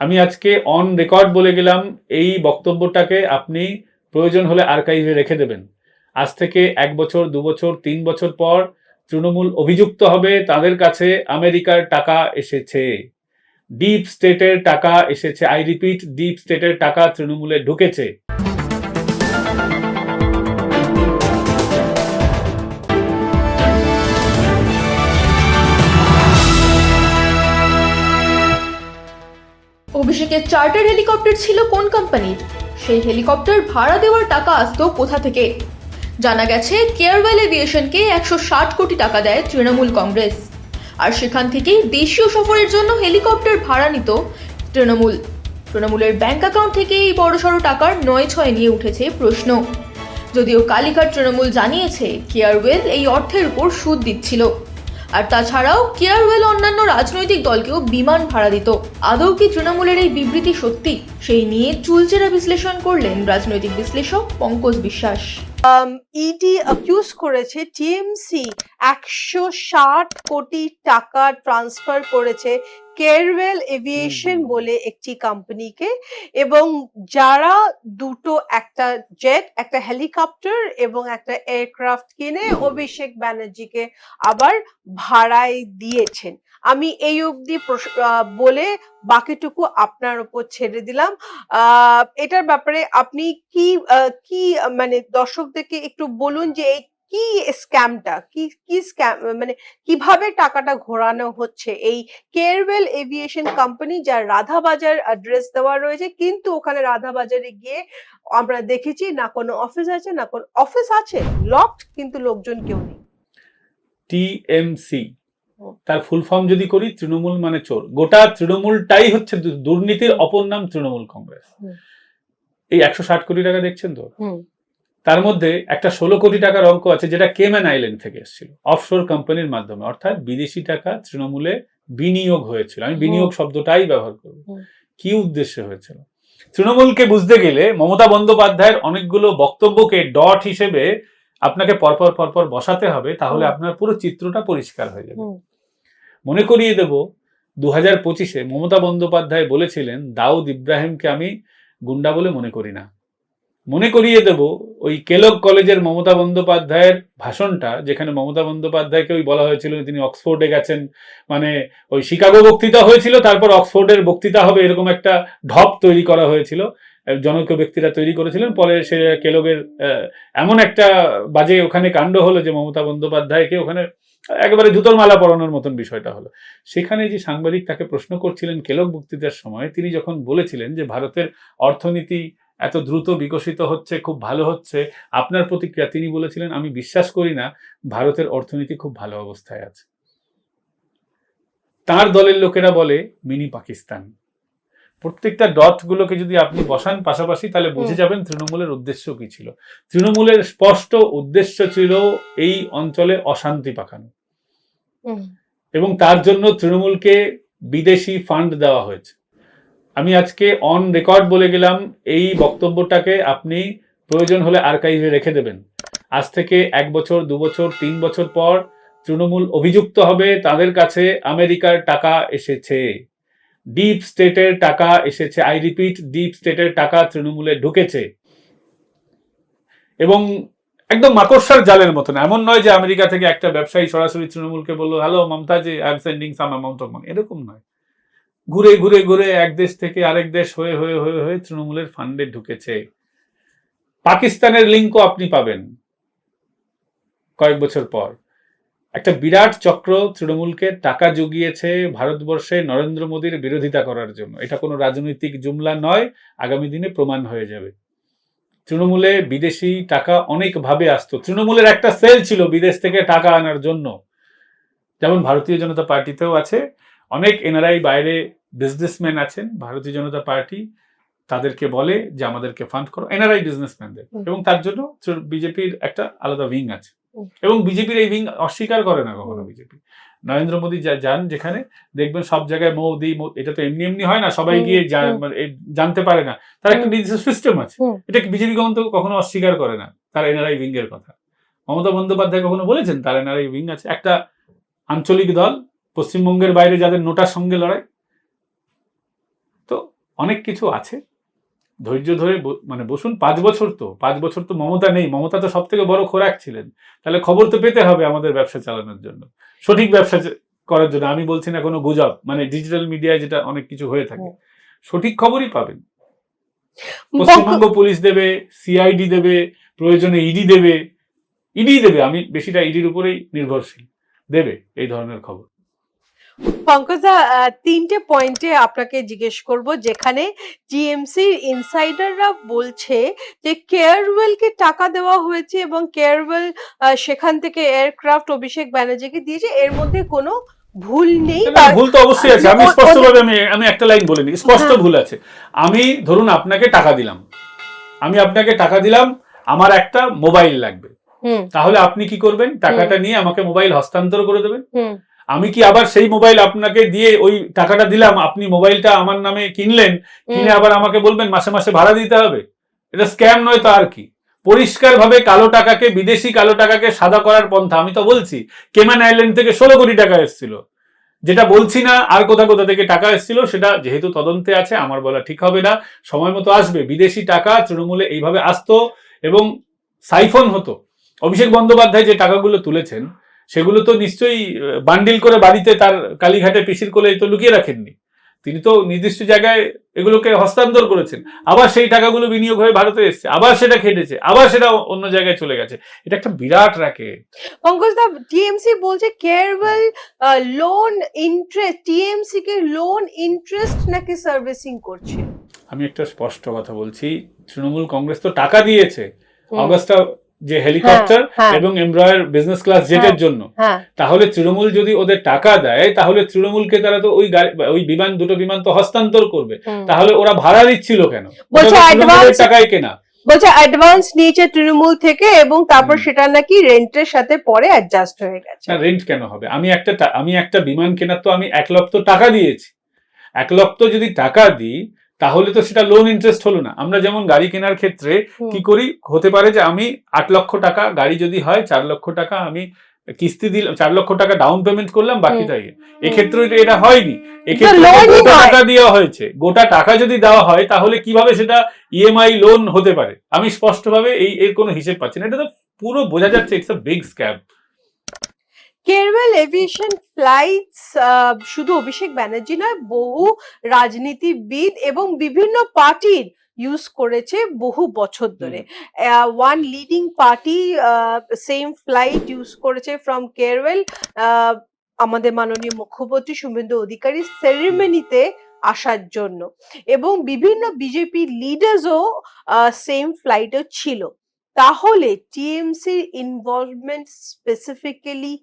আমি আজকে on record বলে গেলাম, এই বক্তব্যটাকে আপনি প্রয়োজন হলে আর্কাইভে রেখে দেবেন। আজ থেকে 1 বছর 2 বছর 3 বছর পর তৃণমূল অভিযুক্ত হবে তাদের কাছে আমেরিকার টাকা এসেছে, ডিপ স্টেটের টাকা এসেছে। আই রিপিট, ডিপ স্টেটের টাকা তৃণমূলে ঢুকেছে। অভিষেকের চার্টার হেলিকপ্টার ছিল কোন কোম্পানির? সেই হেলিকপ্টার ভাড়া দেওয়ার টাকা আসতো কোথা থেকে? জানা গেছে কেয়ারওয়েল এভিয়েশনকে 160 কোটি টাকা দেয় তৃণমূল কংগ্রেস, আর সেখান থেকেই দেশীয় সফরের জন্য হেলিকপ্টার ভাড়া নিত তৃণমূলের ব্যাংক অ্যাকাউন্ট থেকে এই বড়সড় টাকার নয় ছয় নিয়ে উঠেছে প্রশ্ন। যদিও কালীঘাট তৃণমূল জানিয়েছে কেয়ারওয়েল এই অর্থের উপর সুদ দিচ্ছিল, আর তাছাড়াও কেয়ারওয়েল অন্যান্য রাজনৈতিক দলকেও বিমান ভাড়া দিত। আদৌ কি তৃণমূলের এই বিবৃতি সত্যি? সেই নিয়ে চুলচেরা বিশ্লেষণ করলেন রাজনৈতিক বিশ্লেষক পঙ্কজ বিশ্বাস। ইডি অ্যাকিউজ করেছে টিএমসি 160 কোটি টাকা ট্রান্সফার করেছে কেয়ারওয়েল এভিয়েশন বলে একটি কোম্পানিকে, এবং যারা দুটো, একটা জেট, একটা হেলিকপ্টার এবং একটা এয়ারক্রাফট কিনে অভিষেক ব্যানার্জিকে আবার ভাড়ায় দিয়েছেন। আমি এই অবধি বলে বাকিটুকু আপনার উপর ছেড়ে দিলাম। এটার ব্যাপারে আপনি কি কি মানে দর্শকদেরকে একটু বলুন যে এই কি স্ক্যামটা, কি স্ক্যাম, মানে কিভাবে টাকাটা ঘোরানো হচ্ছে এই কেয়ারওয়েল এভিয়েশন কোম্পানি, যার রাধাবাজার অ্যাড্রেস দেওয়া রয়েছে, কিন্তু ওখানে রাধাবাজারে গিয়ে আমরা দেখেছি না কোনো অফিস আছে, না কোনো অফিস আছে, লকড, কিন্তু লোকজন কেউ নেই। টিএমসি তার ফুল ফর্ম যদি করি, তৃণমূল মানে চোর। গোটা তৃণমূলটাই হচ্ছে দুর্নীতির অপর নাম তৃণমূল কংগ্রেস। এই 160 কোটি টাকা দেখছেন তো, তার মধ্যে একটা 16 কোটি টাকার অঙ্ক আছে যেটা কেম্যান আইল্যান্ড থেকে এসেছিল, অফশোর কোম্পানির মাধ্যমে, অর্থাৎ বিদেশি টাকা তৃণমূলে বিনিয়োগ হয়েছিল। আমি বিনিয়োগ শব্দটাই ব্যবহার করব। কি উদ্দেশ্যে হয়েছিল? তৃণমূলকে বুঝতে গেলে মমতা বন্দ্যোপাধ্যায়ের অনেকগুলো বক্তব্যকে ডট হিসেবে আপনাকে পরপর পরপর বসাতে হবে, তাহলে আপনার পুরো চিত্রটা পরিষ্কার হয়ে যাবে। মনে করিয়ে দেব, 2025-এ মমতা বন্দ্যোপাধ্যায় বলেছিলেন দাউদ ইব্রাহিমকে আমি গুন্ডা বলে মনে করি না। মনে করিয়ে দেব ওই কেলগ কলেজের মমতা বন্দ্যোপাধ্যায়ের ভাষণটা, যেখানে মমতা বন্দ্যোপাধ্যায়কে ওই বলা হয়েছিল তিনি অক্সফোর্ডে গেছেন, মানে ওই শিকাগো বক্তৃতা হয়েছিল, তারপর অক্সফোর্ডের বক্তৃতা হবে, এরকম একটা ঢপ তৈরি করা হয়েছিল, জনৈক ব্যক্তিরা তৈরি করেছিলেন। পরে সে কেলগের এমন একটা বাজে ওখানে কাণ্ড হলো যে মমতা বন্দ্যোপাধ্যায়কে ওখানে একেবারে জুতোর মালা পরানোর মতন বিষয়টা হলো। সেখানে যে সাংবাদিক তাকে প্রশ্ন করছিলেন কেলগ বক্তৃতার সময়, তিনি যখন বলেছিলেন যে ভারতের অর্থনীতি এত দ্রুত বিকশিত হচ্ছে, খুব ভালো হচ্ছে, আপনার প্রতিক্রিয়া? তিনি বলেছিলেন আমি বিশ্বাস করি না ভারতের অর্থনীতি খুব ভালো অবস্থায় আছে। তার দলের লোকেরা বলে মিনি পাকিস্তান। প্রত্যেকটা ডট গুলোকে যদি আপনি বসান পাশাপাশি, তাহলে বুঝে যাবেন তৃণমূলের উদ্দেশ্য কি ছিল। তৃণমূলের স্পষ্ট উদ্দেশ্য ছিল এই অঞ্চলে অশান্তি পাকানো, এবং তার জন্য তৃণমূলকে বিদেশি ফান্ড দেওয়া হয়েছে। আমি আজকে অন রেকর্ড বলে গেলাম, এই বক্তব্যটাকে আপনি প্রয়োজন হলে আর্কাইভে রেখে দেবেন। আজ থেকে 1 বছর 2 বছর 3 বছর পর তৃণমূল অভিযুক্ত হবে তাদের কাছে আমেরিকার টাকা এসেছে, ডিপ স্টেটের টাকা এসেছে। আই রিপিট, ডিপ স্টেটের টাকা তৃণমূলে ঢুকেছে, এবং একদম মাকড়সার জালের মতন। এমন নয় যে আমেরিকা থেকে একটা ব্যবসায়ী সরাসরি তৃণমূলকে বললো hello Mamataji, I am sending some amount of money, এরকম নয়। ঘুরে ঘুরে ঘুরে এক দেশ থেকে আরেক দেশ হয়ে হয়ে হয়ে হয়ে তৃণমূলের ফান্ডে ঢুকেছে। পাকিস্তানের লিঙ্কও আপনি পাবেন কয়েক বছর পর। একটা বিরাট চক্র তৃণমূলকে টাকা জুগিয়েছে ভারতবর্ষে নরেন্দ্র মোদীর বিরোধিতা করার জন্য। এটা কোনো রাজনৈতিক জুমলা নয়, আগামী দিনে প্রমাণ হয়ে যাবে। তৃণমূলে বিদেশি টাকা অনেকভাবে আসতো। তৃণমূলের একটা সেল ছিল বিদেশ থেকে টাকা আনার জন্য, যেমন ভারতীয় জনতা পার্টিতেও আছে। অনেক এনআরআই বাইরে বিজনেসম্যান আছেন, ভারতীয় জনতা পার্টি তাদেরকে বলে যে আমাদেরকে ফান্ড করো, এনআরআই বিজনেসম্যানদের, এবং তার জন্য বিজেপির একটা আলাদা উইং আছে, এবং বিজেপির এই উইং অস্বীকার করে না কখনো বিজেপি। নরেন্দ্র মোদী যান যেখানে, দেখবেন সব জায়গায় মোদি, এটা তো এমনি এমনি হয় না, সবাই গিয়ে জানতে পারে না, তার একটা নিজস্ব সিস্টেম আছে। এটা বিজেপি কখনো অস্বীকার করে না তার এনআরআই উইং এর কথা। মমতা বন্দ্যোপাধ্যায় কখনো বলেছেন তার এনআরআই উইং আছে? একটা আঞ্চলিক দল পশ্চিমবঙ্গের বাইরে যাদের নোটার সঙ্গে লড়াই, তো অনেক কিছু আছে, ধৈর্য ধরে মানে বসুন। 5 বছর তো মমতা নেই, মমতা তো সব থেকে বড় খোরাক ছিলেন, তাহলে খবর তো পেতে হবে আমাদের ব্যবসা চালানোর জন্য, সঠিক ব্যবসা করার জন্য। আমি বলছি না কোনো গুজব, মানে ডিজিটাল মিডিয়ায় যেটা অনেক কিছু হয়ে থাকে, সঠিক খবরই পাবেন। পশ্চিমবঙ্গ পুলিশ দেবে, সিআইডি দেবে, প্রয়োজনে ইডি দেবে, আমি বেশিটা ইডির উপরেই নির্ভরশীল, দেবে এই ধরনের খবর। পঙ্কজদা, 3টে পয়েন্টে আপনাকে জিজ্ঞেস করব, যেখানে টিএমসির ইনসাইডাররা বলছে যে কেয়ারওয়েলকে টাকা দেওয়া হয়েছে এবং কেয়ারওয়েল সেখান থেকে এয়ারক্রাফট অভিষেক ব্যানার্জিকে দিয়েছে, এর মধ্যে কোনো ভুল নেই। ভুল তো অবশ্যই আছে, আমি স্পষ্টভাবে আমি একটা লাইন বলিনি, স্পষ্ট ভুল আছে। আমি ধরুন আপনাকে টাকা দিলাম, আমার একটা মোবাইল লাগবে, তাহলে আপনি কি করবেন? টাকাটা নিয়ে আমাকে মোবাইল হস্তান্তর করে দেবেন। আমি কি আবার সেই মোবাইল আপনাকে দিয়ে, ওই টাকাটা দিলাম, আপনি মোবাইলটা আমার নামে কিনলেন, কিনে আবার আমাকে বলবেন মাসে মাসে ভাড়া দিতে হবে? এটা স্ক্যাম নয় তো আর কি? পরিষ্কার ভাবে কালো টাকাকে, বিদেশি কালো টাকাকে সাদা করার পন্থা। আমি তো বলছি কেমান আইল্যান্ড থেকে 16 কোটি টাকা এসেছিল, যেটা বলছি না আর কোথা থেকে টাকা এসেছিল, সেটা যেহেতু তদন্তে আছে আমার বলা ঠিক হবে না, সময় মতো আসবে। বিদেশি টাকা তৃণমূলে এইভাবে আসতো এবং সাইফন হতো। অভিষেক বন্দ্যোপাধ্যায় যে টাকাগুলো তুলেছেন সেগুলো তো নিশ্চয়ই বান্ডিল করে বাড়িতে তার কালীঘাটে পিসির কোলে তো লুকিয়ে রাখেননি, তিনি তো নির্দিষ্ট জায়গায় এগুলোকে হস্তান্তর করেছেন। আবার সেই টাকাগুলো বিনিয়োগ হয়ে ভারতে এসছে, আবার সেটা খেটেছে, আবার সেটা অন্য জায়গায় চলে গেছে। এটা একটা বিরাট র্যাকেট। পঙ্কজদা, টিএমসি বলছে কেয়ারওয়েল লোন ইন্টারেস্ট, টিএমসি কে লোন ইন্টারেস্ট নাকি সার্ভিসিং করছে। আমি একটা স্পষ্ট কথা বলছি, তৃণমূল কংগ্রেস তো টাকা দিয়েছে অগাস্টা যে হেলিকপ্টার এবং এমব্রয়ার বিজনেস ক্লাস জেটের জন্য। তাহলে তৃণমূল যদি ওদের টাকা দেয়, তাহলে তৃণমূলকে তারা তো ওই দুটো বিমান তো হস্তান্তর করবে। তাহলে ওরা ভাড়া দিচ্ছিল কেন? টাকায় কেনা। বলছে অ্যাডভান্স নিয়েছে তৃণমূল থেকে এবং তারপর সেটা নাকি রেন্টের সাথে পরে অ্যাডজাস্ট হয়ে গেছে। না, রেন্ট কেন হবে? আমি একটা বিমান কেনার তো আমি 1 লক্ষ টাকা দিয়েছি। 1 লক্ষ যদি টাকা দিই তাহলে তো সেটা লোন ইন্টারেস্ট হলো না। আমরা যেমন গাড়ি কেনার ক্ষেত্রে কি করি, হতে পারে যে আমি 8 লক্ষ টাকা গাড়ি যদি হয়, 4 লক্ষ টাকা আমি কিস্তি দিলাম, 4 লক্ষ টাকা ডাউন পেমেন্ট করলাম, বাকিটা এক্ষেত্রে এটা হয়নি। এক্ষেত্রে গোটা টাকা দেওয়া হয়েছে। গোটা টাকা যদি দেওয়া হয় তাহলে কিভাবে সেটা ইএমআই লোন হতে পারে? আমি স্পষ্টভাবে এর কোনো হিসেব পাচ্ছি না। এটা তো পুরো বোঝা যাচ্ছে it's a big scam. Carewell aviation flights শুধু অভিষেক ব্যানার্জি নয়, বহু রাজনীতিবিদ এবং বিভিন্ন পার্টির ইউজ করেছে বহু বছর ধরে। One leading party same flight use করেছে ফ্রম কেয়ারওয়েল, আমাদের মাননীয় মুখ্যমন্ত্রী শুভেন্দু অধিকারী সেরেমনিতে আসার জন্য, এবং বিভিন্ন বিজেপি লিডার্সও সেম ফ্লাইটে ছিল। তাহলে টিএমসির ইনভলভমেন্ট স্পেসিফিক্যালি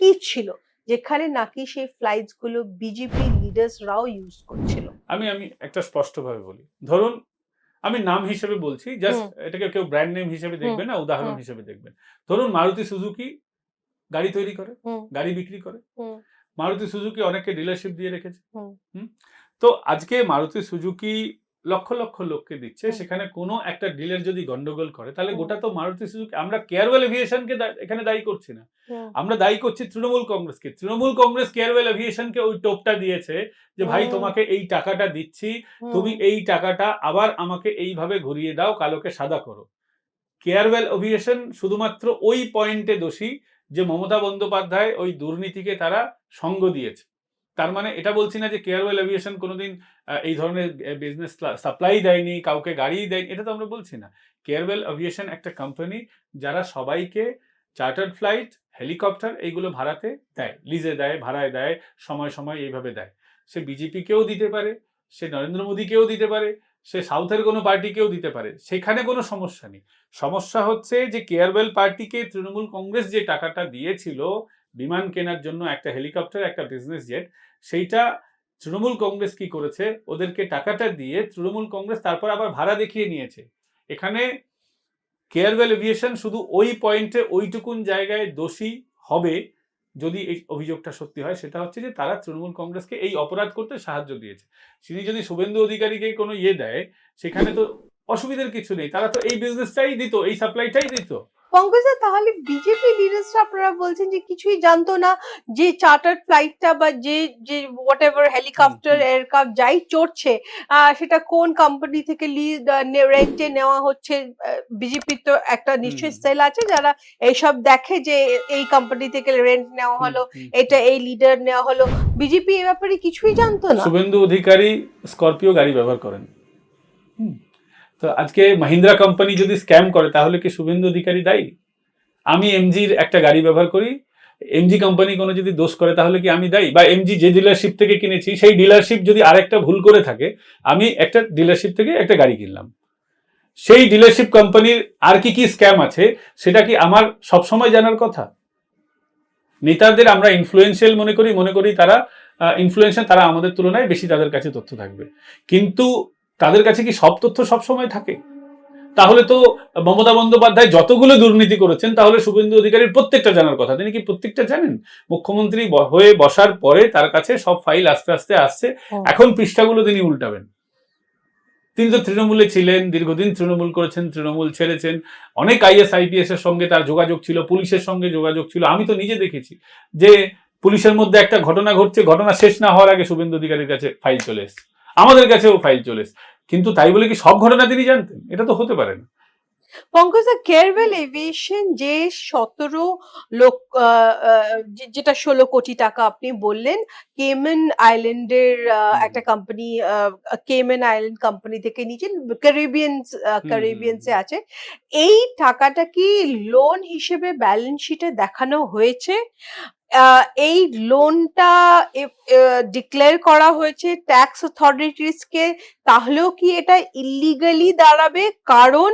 কি ছিল, যেখানে নাকি সেই ফ্লাইটস গুলো বিজেপি লিডার্সরাও ইউজ করছিল? আমি একটা স্পষ্টভাবে বলি, ধরুন আমি নাম হিসেবে বলছি, জাস্ট এটাকে কেউ ব্র্যান্ড নেম হিসেবে দেখবেন না, উদাহরণ হিসেবে দেখবেন। ধরুন মারুতি সুজুকি গাড়ি তৈরি করে, গাড়ি বিক্রি করে। মারুতি সুজুকি অনেককে ডিলারশিপ দিয়ে রেখেছে। তো আজকে মারুতি সুজুকি লক্ষ লক্ষ লোককে দিচ্ছে, সেখানে কোনো একটা ডিলার যদি গন্ডগোল করে তাহলে গোটা তো মারুতি সুজুকি। আমরা কেয়ারওয়েল এভিয়েশনকে এখানে দায়ী করছি না, আমরা দায়ী করছি তৃণমূল কংগ্রেসকে। তৃণমূল কংগ্রেস কেয়ারওয়েল এভিয়েশনকে ওই টোপটা দিয়েছে যে ভাই তোমাকে এই টাকাটা দিচ্ছি, তুমি এই টাকাটা আবার আমাকে এইভাবে ঘুরিয়ে দাও, কালোকে সাদা করো। কেয়ারওয়েল এভিয়েশন শুধুমাত্র ওই পয়েন্টে দোষী যে মমতা বন্দ্যোপাধ্যায় ওই দুর্নীতিকে তারা সঙ্গ দিয়েছে। তার মানে এটা বলছি না যে কেয়ারওয়েল এভিয়েশন কোনোদিন এই ধরনের বিজনেস সাপ্লাই দেয়নি, কাউকে গাড়ি দেয়নি, এটা তো আমরা বলছি না। কেয়ারওয়েল এভিয়েশন একটা কোম্পানি যারা সবাইকে চার্টার্ড ফ্লাইট, হেলিকপ্টার এইগুলো ভাড়াতে দেয়, লিজে দেয়, ভাড়ায় দেয়, সময় সময় এইভাবে দেয়। সে বিজেপিকেও দিতে পারে, সে নরেন্দ্র মোদীকেও দিতে পারে, সে সাউথের কোনো পার্টিকেও দিতে পারে, সেখানে কোনো সমস্যা নেই। সমস্যা হচ্ছে যে কেয়ারওয়েল পার্টিকে তৃণমূল কংগ্রেস যে টাকাটা দিয়েছিল বিমান কেনার জন্য, একটা হেলিকপ্টার, একটা বিজনেস জেট, সেইটা তৃণমূল কংগ্রেস কি করেছে, ওদেরকে টাকাটা দিয়ে তৃণমূল কংগ্রেস তারপর আবার ভাড়া দেখিয়ে নিয়েছে। এখানে কেয়ারওয়েল এভিয়েশন শুধু ওই পয়েন্টে ওইটুকুন জায়গায় দোষী হবে যদি এই অভিযোগটা সত্যি হয়, সেটা হচ্ছে যে তারা তৃণমূল কংগ্রেসকে এই অপরাধ করতে সাহায্য দিয়েছে। তিনি যদি শুভেন্দু অধিকারীকে কোনো দেয়, সেখানে তো অসুবিধার কিছু নেই, তারা তো এই বিজনেসটাই দিত, এই সাপ্লাইটাই দিত। পঙ্কজদা, তাহলে বিজেপি লিডার্সরা আপনারা বলছেন যে কিছুই জানতো না, যে চার্টার্ড ফ্লাইটটা বা যে যে হোয়াট এভার হেলিকপ্টার এয়ারক্রাফট যাই চড়ছে সেটা কোন কোম্পানি থেকে রেন্টে নেওয়া হচ্ছে। বিজেপির তো একটা নিশ্চয়ই সেল আছে যারা এইসব দেখে যে এই কোম্পানি থেকে রেন্ট নেওয়া হলো, এটা এই লিডার নেওয়া হলো। বিজেপি এ ব্যাপারে কিছুই জানতো না। শুভেন্দু অধিকারী স্করপিও গাড়ি ব্যবহার করেন। তো আজকে মাহিন্দ্রা কোম্পানি যদি স্ক্যাম করে তাহলে কি শুভেন্দু অধিকারী দায়ী? আমি এমজির একটা গাড়ি ব্যবহার করি, এমজি কোম্পানি কোনো যদি দোষ করে তাহলে কি আমি দায়ী? বা এমজি যে ডিলারশিপ থেকে কিনেছি সেই ডিলারশিপ যদি আরেকটা ভুল করে থাকে, আমি একটা ডিলারশিপ থেকে একটা গাড়ি কিনলাম, সেই ডিলারশিপ কোম্পানির আর কি কি স্ক্যাম আছে সেটা কি আমার সবসময় জানার কথা? নেতাদের আমরা ইনফ্লুয়েন্সিয়াল মনে করি তারা ইনফ্লুয়েন্সিয়াল, তারা আমাদের তুলনায় বেশি তাদের কাছে তথ্য থাকবে, কিন্তু তাদের কাছে কি সব তথ্য সবসময় থাকে? তাহলে তো মমতা বন্দ্যোপাধ্যায় যতগুলো দুর্নীতি করেছেন তাহলে শুভেন্দু অধিকারীর প্রত্যেকটা জানার কথা। তিনি কি প্রত্যেকটা জানেন? মুখ্যমন্ত্রী হয়ে বসার পরে তার কাছে সব ফাইল আস্তে আস্তে আসছে, এখন পৃষ্ঠাগুলো তিনি উল্টাবেন। তিনি তো তৃণমূলে ছিলেন, দীর্ঘদিন তৃণমূল করেছেন, তৃণমূল ছেড়েছেন, অনেক আইএস আইপিএস এর সঙ্গে তার যোগাযোগ ছিল, পুলিশের সঙ্গে যোগাযোগ ছিল। আমি তো নিজে দেখেছি যে পুলিশের মধ্যে একটা ঘটনা ঘটছে, ঘটনা শেষ না হওয়ার আগে শুভেন্দু অধিকারীর কাছে ফাইল চলে এসছে, আমাদের কাছেও ফাইল চলে এসছে, কিন্তু তাই বলে কি সব ঘটনা তিনি জানতেন? এটা তো হতে পারে না। পঙ্কজদা, কেয়ারওয়েল এভিয়েশন যে 17 লোক যেটা 16 কোটি টাকা আপনি বললেন কেমেন আইল্যান্ডের একটা কোম্পানি, কেমেন আইল্যান্ড কোম্পানি থেকে নিয়েছেন, ক্যারিবিয়ানসে আছে, এই টাকাটা কি লোন হিসেবে ব্যালেন্স শিটে দেখানো হয়েছে? এই লোনটা ডিক্লেয়ার করা হয়েছে ট্যাক্স অথরিটিসকে, তাহলেও কি এটা ইলিগালি দাঁড়াবে? কারণ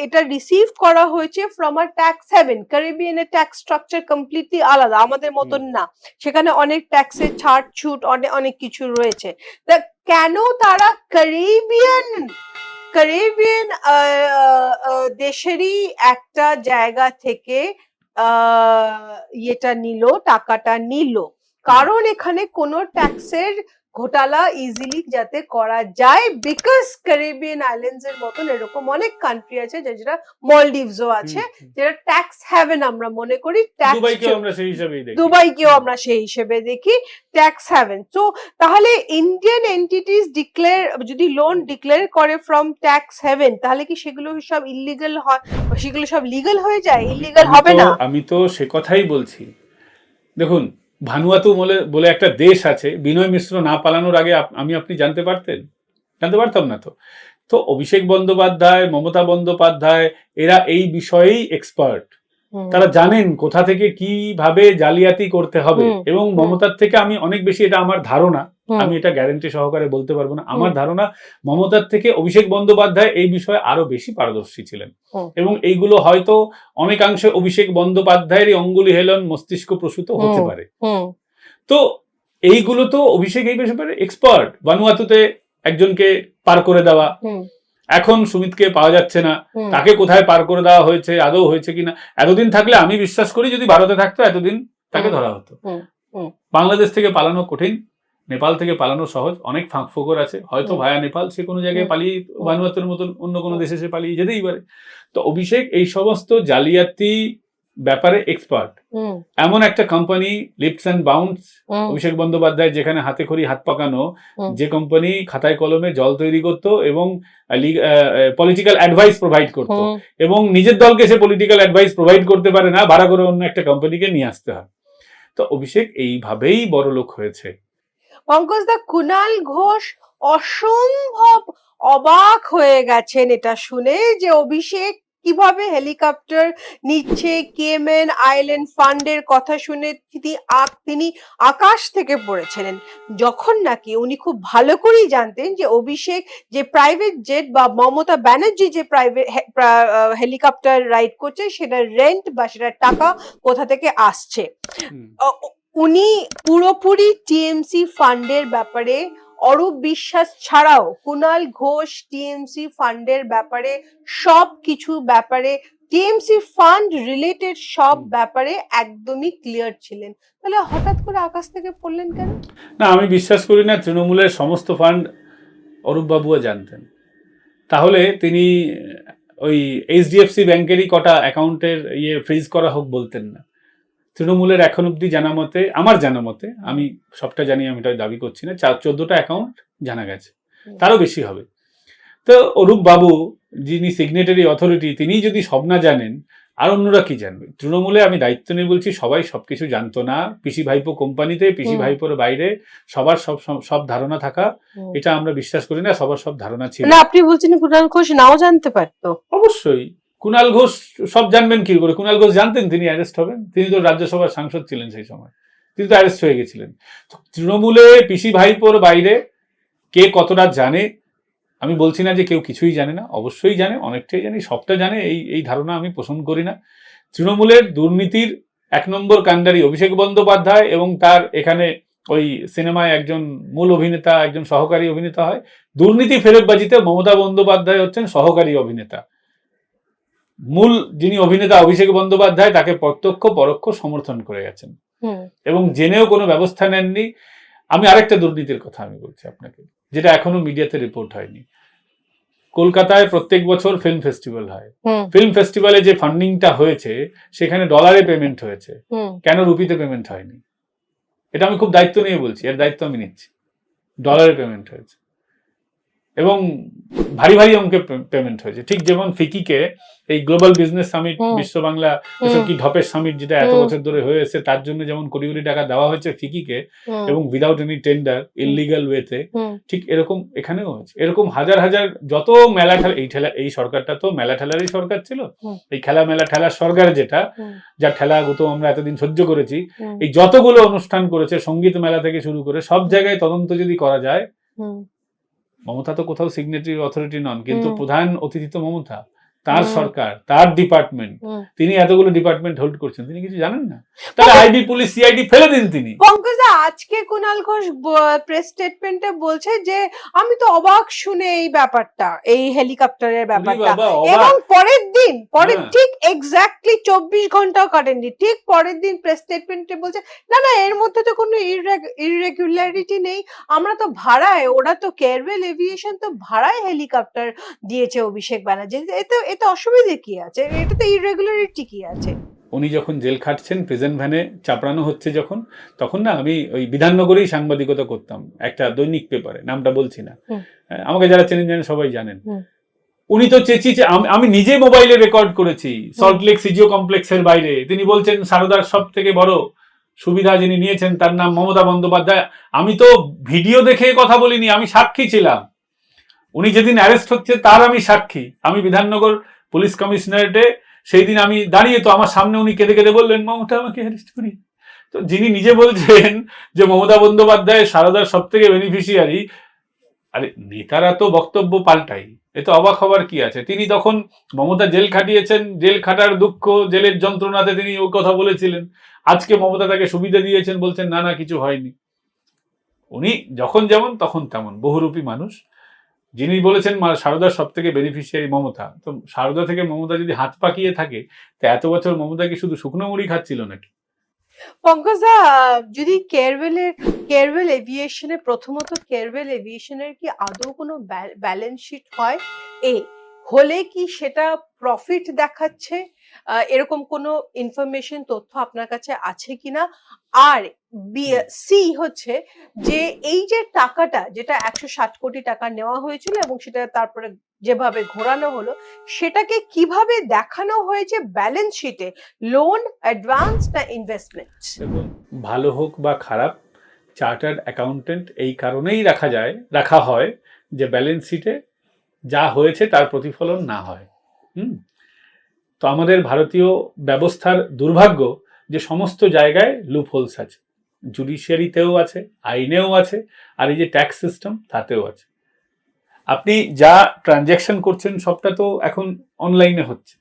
এটা রিসিভ করা হয়েছে ফ্রম আ ট্যাক্স হেভেন। ক্যারিবিয়ানের ট্যাক্স স্ট্রাকচার কমপ্লিটলি আলাদা, আমাদের মতন না, সেখানে অনেক ট্যাক্সের ছাড় ছুট অনেক কিছু রয়েছে। তা কেন তারা ক্যারিবিয়ান দেশেরই একটা জায়গা থেকে ইয়েটা নিল, টাকাটা নিল? কারণ এখানে কোনো ট্যাক্সের ঘোটালা ইজিলি যাতে করা যায়, বিকজ ক্যারিবিয়ান আইল্যান্ডস এর মতন এরকম অনেক কান্ট্রি আছে, যেটা মলডিভসও আছে, যেটা ট্যাক্স হ্যাভেন আমরা মনে করি, দুবাইকেও আমরা সেই হিসাবেই দেখি, দুবাইকেও আমরা সেই হিসেবে দেখি ট্যাক্স হ্যাভেন। তো তাহলে ইন্ডিয়ান এন্টিটিস যদি লোন ডিক্লেয়ার করে ফ্রম ট্যাক্স হ্যাভেন, তাহলে কি সেগুলো সব ইলিগাল হয়? সেগুলো সব লিগাল হয়ে যায়? ইলিগাল হবে না? আমি তো সে কথাই বলছি। দেখুন, ভানুয়াতু বলে একটা দেশ আছে, বিনয় মিশ্র না পালানোর আগে আপনি জানতে পারতাম না। তো অভিষেক বন্দ্যোপাধ্যায়, মমতা বন্দ্যোপাধ্যায় এরা এই বিষয়েই এক্সপার্ট, তারা জানেন কোথা থেকে কিভাবে জালিয়াতি করতে হবে। এবং মমতার থেকে আমি অনেক বেশি, এটা আমার ধারণা, আমি এটা গ্যারান্টি সহকারে বলতে পারবো না, আমার ধারণা মমতার থেকে অভিষেক বন্দ্যোপাধ্যায় এই বিষয়ে আরো বেশি পারদর্শী ছিলেন, এবং এইগুলো হয়তো অনেকাংশে অভিষেক বন্দ্যোপাধ্যায়েরই অঙ্গুলি হেলন মস্তিষ্ক প্রসূত হতে পারে। তো এইগুলো তো অভিষেক এই ব্যাপারে এক্সপার্ট। ভানুয়াতুতে একজনকে পার করে দেওয়া, এখন সুমিতকে পাওয়া যাচ্ছে না, তাকে কোথায় পার করে দেওয়া হয়েছে, আদৌ হয়েছে কিনা? এতদিন থাকলে আমি বিশ্বাস করি যদি ভারতে থাকতো এতদিন তাকে ধরা হতো। বাংলাদেশ থেকে পালানো কঠিন, নেপাল থেকে পালানো সহজ, অনেক ফাঁক ফোকর আছে, হয়তো ভায়া নেপাল সে কোনো জায়গায় পালিয়ে ভানুয়াতুর মতন অন্য কোনো দেশে সে পালিয়ে যেতেই পারে। তো অভিষেক এই সমস্ত জালিয়াতি ব্যাপারে এক্সপার্ট। এমন একটা company lips and bounce, Abhishek Bandyopadhyay যেখানে হাতে খড়ি হাত পাকানো, যে কোম্পানি খাতায় কলমে জল তৈরি করতো এবং পলিটিক্যাল অ্যাডভাইস প্রোভাইড করতো, এবং নিজের দলকে সে পলিটিক্যাল অ্যাডভাইস প্রোভাইড করতে পারে না, ভাড়া করে অন্য একটা কোম্পানিকে নিয়ে আসতে হয়। তো অভিষেক এইভাবেই বড়লোক হয়েছে। পঙ্কজদা, কুণাল ঘোষ অসম্ভব অবাক হয়ে গেছেন এটা শুনে যে অভিষেক কিভাবে হেলিকপ্টার নিচ্ছে। কেমেন আইল্যান্ড ফান্ডের কথা শুনে তিনি আকাশ থেকে পড়েছিলেন, যখন নাকি উনি খুব ভালো করেই জানতেন যে অভিষেক যে প্রাইভেট জেট বা মমতা ব্যানার্জি যে প্রাইভেট হেলিকপ্টার রাইড করছে সেটা রেন্ট বা সেটা টাকা কোথা থেকে আসছে। উনি পুরোপুরি টিএমসি ফান্ডের ব্যাপারে, অরূপ বিশ্বাস ছাড়াও কুণাল ঘোষ টিএমসি ফান্ডের ব্যাপারে সব কিছু ব্যাপারে, টিএমসি ফান্ড রিলেটেড সব ব্যাপারে একদমই ক্লিয়ার ছিলেন। তাহলে হঠাৎ করে আকাশ থেকে পড়লেন কেন? না, আমি বিশ্বাস করি না তৃণমূলের সমস্ত ফান্ড অরূপ বাবুও জানতেন। তাহলে তিনি ওই এইচডিএফসি ব্যাংকেরই কটা অ্যাকাউন্টের ফ্রিজ করা হোক বলতেন না। তৃণমূলের এখন অব্দি জানা মতে, আমার জানা মতে, আমি সবটা জানি, আমি এটা দাবি করছি না, 14টা অ্যাকাউন্ট জানা গেছে, তারও বেশি হবে। তো অরূপ বাবু যিনি সিগনেটারি অথরিটি, তিনি যদি সব না জানেন, আর অন্যরা কি জানবে? তৃণমূলে আমি দায়িত্ব নিয়ে বলছি, সবাই সবকিছু জানতো না। পিসি ভাইপো কোম্পানিতে, পিসি ভাইপোর বাইরে সবার সব ধারণা থাকা, এটা আমরা বিশ্বাস করি না। সবার সব ধারণা ছিল। না, আপনি বলছেন কুণাল ঘোষ নাও জানতে পারতো? অবশ্যই কুণাল ঘোষ সব জানবেন কি করে? কুণাল ঘোষ জানতেন তিনি অ্যারেস্ট হবেন? তিনি তো রাজ্যসভার সাংসদ ছিলেন সেই সময়, তিনি তো অ্যারেস্ট হয়ে গেছিলেন। তৃণমূলে পিসি ভাইপোর বাইরে কে কতটা জানে, আমি বলছি না যে কেউ কিছুই জানে না, অবশ্যই জানে, অনেকটাই জানি, সবটা জানে, এই ধারণা আমি পোষণ করি না। তৃণমূলের দুর্নীতির 1 নম্বর কাণ্ডারি অভিষেক বন্দ্যোপাধ্যায়, এবং তার এখানে ওই সিনেমায় একজন মূল অভিনেতা, একজন সহকারী অভিনেতা হয়। দুর্নীতি ফেরতবাজিতে মমতা বন্দ্যোপাধ্যায় হচ্ছেন সহকারী অভিনেতা। মূল যিনি অভিনেতা অভিষেক বন্দ্যোপাধ্যায়, তাকে প্রত্যক্ষ পরোক্ষ সমর্থন করে গেছেন এবং জেনেও কোনো ব্যবস্থা নেননি। আমি আরেকটা দুর্নীতির কথা আমি বলছি আপনাকে, যেটা এখনো মিডিয়াতে রিপোর্ট হয়নি। কলকাতায় প্রত্যেক বছর ফিল্ম ফেস্টিভ্যাল হয়। ফিল্ম ফেস্টিভ্যালে যে ফান্ডিংটা হয়েছে, সেখানে ডলারে পেমেন্ট হয়েছে, কেন রুপিতে পেমেন্ট হয়নি? এটা আমি খুব দায়িত্ব নিয়ে বলছি, এর দায়িত্ব আমি নিচ্ছি। ডলারে পেমেন্ট হয়েছে এবং ভারী ভারী অঙ্কে পেমেন্ট হয়েছে। ঠিক যেমন ফিকিকে এই গ্লোবাল বিজনেস সামিট, বিশ্ব বাংলা কি ঢপের সামিট, যেটা এত বছর ধরে হয়েছে, তার জন্য যেমন কোটি কোটি টাকা দেওয়া হয়েছে ফিকিকে, এবং উইদাউট এনি টেন্ডার, ইললিগাল ওয়েতে, ঠিক এরকম এখানেও হয়েছে। এরকম হাজার হাজার যত মেলা ঠেলা, এই সরকারটা তো মেলা ঠেলারই সরকার ছিল, এই খেলা মেলা ঠেলার সরকার, যেটা যার ঠেলাগুতো আমরা এতদিন সহ্য করেছি। এই যতগুলো অনুষ্ঠান করেছে, সঙ্গীত মেলা থেকে শুরু করে সব জায়গায় তদন্ত যদি করা যায়, মমতা তো কোথাও সিগনেটারি অথরিটি নন, কিন্তু প্রধান অতিথি তো মমতা, তার সরকার, তার ডিপার্টমেন্ট, তিনি এতগুলো ডিপার্টমেন্ট হোল্ড করছেন, তিনি কিছু জানেন না? তাহলে আইবি, পুলিশ, সিআইডি ফেলে দিন তিনি। পঙ্কজদা, আজকে কুণাল ঘোষ প্রেস স্টেটমেন্টে বলছে যে আমি তো অবাক শুনে এই ব্যাপারটা, এই হেলিকপ্টারের ব্যাপারটা, এবং পরের দিন ঠিক এক্স্যাক্টলি 24 ঘন্টাও কাটেননি, ঠিক পরের দিন প্রেস স্টেটমেন্টে বলছে না না, এর মধ্যে তো কোনো ইররেগুলারিটি নেই, আমরা তো ভাড়ায়, ওরা তো কেয়ারওয়েল এভিয়েশন তো ভাড়ায় হেলিকপ্টার দিয়েছে অভিষেক ব্যানার্জি, এতে অসুবিধে কি আছে? এটাতে ইররেগুলারিটি কি আছে? উনি যখন জেল খাটছেন, প্রেজেন্ট ভ্যানে চাপড়ানো হচ্ছে যখন, তখন না আমি ওই বিধাননগরেই সাংবাদিকতা করতাম একটা দৈনিক পেপারে, নামটা বলছি না, আমাকে যারা চেনেন জানেন, সবাই জানেন। উনি তো চেঁচিয়েছে, আমি নিজে মোবাইলে রেকর্ড করেছি, সল্টলেক সিজিও কমপ্লেক্সের বাইরে তিনি বলছেন সারদার সব থেকে বড় সুবিধা যিনি নিয়েছেন তার নাম মমতা বন্দ্যোপাধ্যায়। আমি তো ভিডিও দেখে কথা বলিনি, আমি সাক্ষী ছিলাম। উনি যেদিন অ্যারেস্ট হচ্ছে তার আমি সাক্ষী। আমি বিধাননগর পুলিশ কমিশনারেটে সেই দিন আমি দাঁড়িয়ে, তো আমার সামনে উনি কেঁদে কেঁদে বললেন মমতা আমাকে অ্যারেস্ট করি। তো যিনি নিজে বলছেন যে মমতা বন্দ্যোপাধ্যায় সারদার সব থেকে বেনিফিশিয়ারি, আরে নেতারা তো বক্তব্য পাল্টাই, এ তো অবাক হবার কি আছে? তিনি তখন মমতা জেল খাটিয়েছেন, জেল খাটার দুঃখ, জেলের যন্ত্রণাতে তিনি ওই কথা বলেছিলেন। আজকে মমতা তাকে সুবিধা দিয়েছেন, বলছেন না না কিছু হয়নি। উনি যখন যেমন তখন তেমন, বহুরূপী মানুষ। যিনি বলেছেন সারদার সব থেকে বেনিফিশিয়ারি মমতা, তো সারদা থেকে মমতা যদি হাত পাকিয়ে থাকে, তো এত বছর মমতা কি শুধু শুকনো মুড়ি খাচ্ছিল নাকি? পঙ্কজদা, যদি কেয়ারওয়েল এভিয়েশনের, প্রথমত কেয়ারওয়েল এভিয়েশনের কি আদৌ কোনো ব্যালেন্স শিট হয়? হলে কি সেটা প্রফিট দেখাচ্ছে? এরকম কোনো ইনফরমেশন, তথ্য আপনার কাছে আছে কিনা? আর সি হচ্ছে যে এই যে টাকাটা, যেটা 160 কোটি টাকা নেওয়া হয়েছিল এবং সেটা তারপরে যেভাবে ঘোরানো হলো, সেটাকে কিভাবে দেখানো হয়েছে ব্যালেন্স শিটে? লোন, অ্যাডভান্স না ইনভেস্টমেন্ট? ভালো হোক বা খারাপ, চার্টার্ড অ্যাকাউন্টেন্ট এই কারণেই রাখা হয় যে ব্যালেন্স শিটে যা হয়েছে তার প্রতিফলন না হয়। তো আমাদের ভারতীয় ব্যবস্থার দুর্ভাগ্য যে সমস্ত জায়গায় লুপ হোলস আছে, জুডিশিয়ারিতেও আছে, আইনেও আছে, আর এই যে ট্যাক্স সিস্টেম তাতেও আছে। আপনি যা ট্রানজ্যাকশন করছেন সবটা তো এখন অনলাইনে হচ্ছে,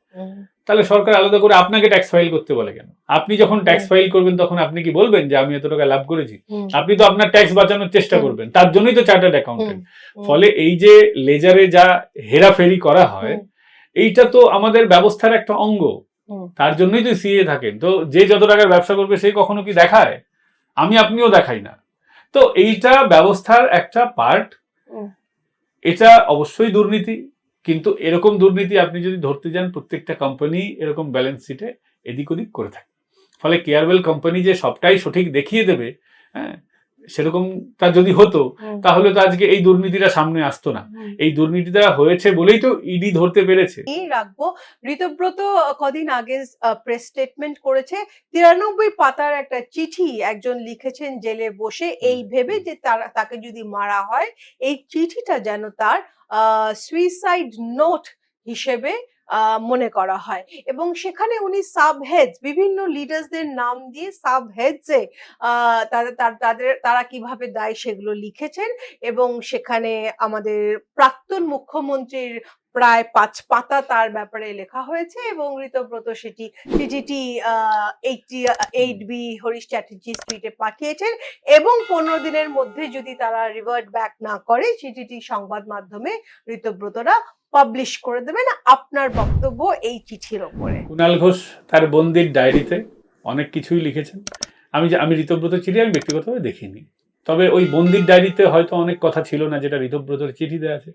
তাহলে সরকার আলাদা করে আপনাকে ট্যাক্স ফাইল করতে বলে কেন? আপনি যখন ট্যাক্স ফাইল করবেন তখন আপনি কি বলবেন যে আমি এত টাকা লাভ করেছি? আপনি তো আপনার ট্যাক্স বাঁচানোর চেষ্টা করবেন, তার জন্যই তো চার্টার্ড অ্যাকাউন্টেন্ট। ফলে এই যে লেজারে যা হেরাফেরি করা হয়, এইটা তো আমাদের ব্যবস্থার একটা অঙ্গ, তার জন্যই তো সিএ থাকেন। তো যে যত টাকার ব্যবসা করবে সেই কখনো কি দেখায়? আমি আপনিও দেখাই না। তো এইটা ব্যবস্থার একটা পার্ট। এটা অবশ্যই দুর্নীতি, কিন্তু এরকম দুর্নীতি আপনি যদি ধরতে যান, প্রত্যেকটা কোম্পানি এরকম ব্যালেন্স শিটে এদিক ওদিক করে থাকে। ফলে কেয়ারওয়েল কোম্পানি যে সবটাই সঠিক দেখিয়ে দেবে, হ্যাঁ, সেরকম তা যদি হতো তাহলে তো আজকে এই দুর্নীতিটা সামনে আসতো না। এই দুর্নীতিটা হয়েছে বলেই তো ইডি ধরতে পেরেছে। রাখবো, ঋতব্রত কদিন আগে প্রেস স্টেটমেন্ট করেছে, 93 পাতার একটা চিঠি একজন লিখেছেন জেলে বসে, এই ভেবে যে তাকে যদি মারা হয় এই চিঠিটা যেন তার সুইসাইড নোট হিসেবে মনে করা হয়। এবং সেখানে উনি সাব হেডস, বিভিন্ন লিডার্সদের নাম দিয়ে সাব হেডসে তারা কিভাবে দায় সেগুলো লিখেছেন। এবং সেখানে আমাদের প্রাক্তন মুখ্যমন্ত্রীর প্রায় 5 পাতা তার ব্যাপারে লেখা হয়েছে। এবং ঋতব্রত সেটি চিঠিটি 8B হরিশ চ্যাটার্জি স্ট্রিটে পাঠিয়েছেন এবং 15 দিনের মধ্যে যদি তারা রিভার্ট ব্যাক না করে চিঠিটি সংবাদ মাধ্যমে ঋতব্রতরা পাবলিশ করে দেবেন। আপনার বক্তব্য এই চিঠির ওপরে? কুণাল ঘোষ তার বন্দির ডায়েরিতে অনেক কিছুই লিখেছেন। আমি ঋতব্রত চিঠি আমি ব্যক্তিগতভাবে দেখিনি, তবে ওই বন্দির ডায়েরিতে হয়তো অনেক কথা ছিল না যেটা ঋতব্রতর চিঠিতে আছে,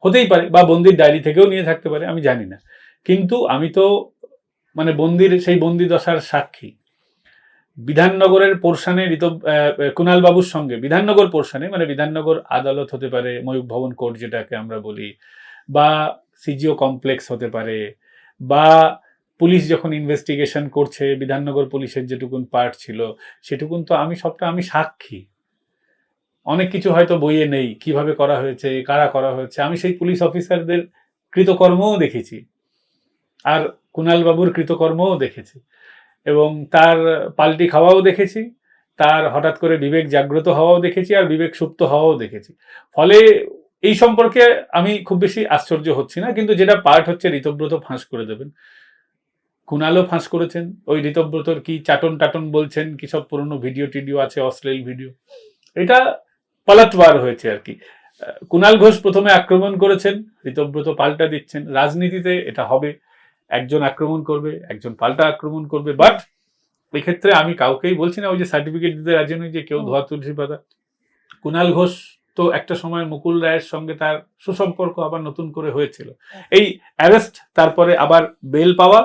হতেই পারে, বা বন্দির ডায়েরি থেকেও নিয়ে থাকতে পারে, আমি জানি না। কিন্তু আমি তো মানে সেই বন্দি দশার সাক্ষী। বিধাননগরের পোর্শনে কুণাল বাবুর সঙ্গে বিধাননগর পোর্শনে, মানে বিধাননগর আদালত হতে পারে, ময়ূখ ভবন কোর্ট যেটাকে আমরা বলি, বা সিজিও কমপ্লেক্স হতে পারে, বা পুলিশ যখন ইনভেস্টিগেশন করছে বিধাননগর পুলিশের যেটুকুন পার্ট ছিল সেটুকুন তো আমি সাক্ষী। অনেক কিছু হয়তো বইয়ে নেই, কিভাবে করা হয়েছে, কারা করা হয়েছে, আমি সেই পুলিশ অফিসারদের কৃতকর্মও দেখেছি, আর কুণাল বাবুর কৃতকর্মও দেখেছি, এবং তার পাল্টি খাওয়াও দেখেছি, তার হঠাৎ করে বিবেক জাগ্রত হওয়াও দেখেছি, আর বিবেক সুপ্ত হওয়াও দেখেছি। ফলে এই সম্পর্কে আমি খুব বেশি আশ্চর্য হচ্ছি না। কিন্তু যেটা পার্ট হচ্ছে, ঋতব্রত ফাঁস করে দেবেন, কুণালও ফাঁস করেছেন। ওই ঋতব্রতর কি চাটন টাটন বলছেন, কি সব পুরনো ভিডিও টিডিও আছে, অশ্লীল ভিডিও, এটা পালাতবার হয়েছে আর কি। কুণাল ঘোষ প্রথমে আক্রমণ করেছেন, ঋতব্রত পাল্টা দিচ্ছেন। রাজনীতিতে এটা হবে, একজন আক্রমণ করবে, একজন পাল্টা আক্রমণ করবে। বাট এক্ষেত্রে আমি কাউকেই বলছি না ওই যে সার্টিফিকেট দিতে রাজি নই যে কেউ ধোয়া তুলসী পাতা। কুণাল ঘোষ তো একটা সময় মুকুল রায়ের সঙ্গে তার সুসম্পর্ক আবার নতুন করে হয়েছিল। এই অ্যারেস্ট, তারপরে আবার বেল পাওয়া,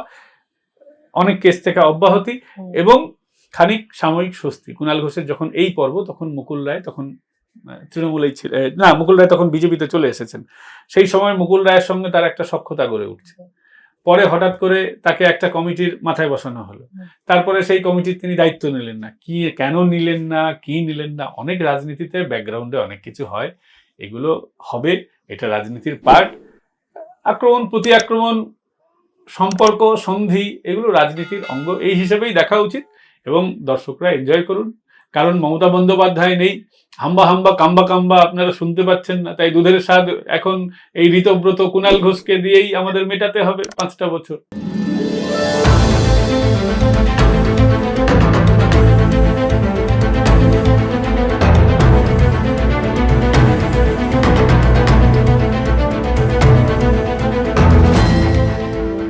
অনেক কেস থেকে অব্যাহতি এবং খানিক সাময়িক স্বস্তি। কুণাল ঘোষের যখন এই পর্ব, তখন মুকুল রায় তখন তৃণমূলেই ছিল না, মুকুল রায় তখন বিজেপিতে চলে এসেছেন। সেই সময় মুকুল রায়ের সঙ্গে তার একটা সখ্যতা গড়ে উঠছে। পরে হঠাৎ করে তাকে একটা কমিটির মাথায় বসানো হলো, তারপরে সেই কমিটির তিনি দায়িত্ব নিলেন না। কেন নিলেন না, কি নিলেন না, অনেক রাজনীতিতে ব্যাকগ্রাউন্ডে অনেক কিছু হয়, এগুলো হবে, এটা রাজনীতির পার্ট। আক্রমণ প্রতি আক্রমণ, সম্পর্ক সন্ধি, এগুলো রাজনীতির অঙ্গ, এই হিসেবেই দেখা উচিত। এবং দর্শকরা এনজয় করুন, কারণ মমতা বন্দ্যোপাধ্যায় নেই, হাম্বা হাম্বা কাম্বা কাম্বা আপনারা শুনতে পাচ্ছেন না। তাই দুধের স্বাদ এখন এই ঋতব্রত কুণাল ঘোষকে দিয়েই আমাদের মেটাতে হবে 5টা বছর।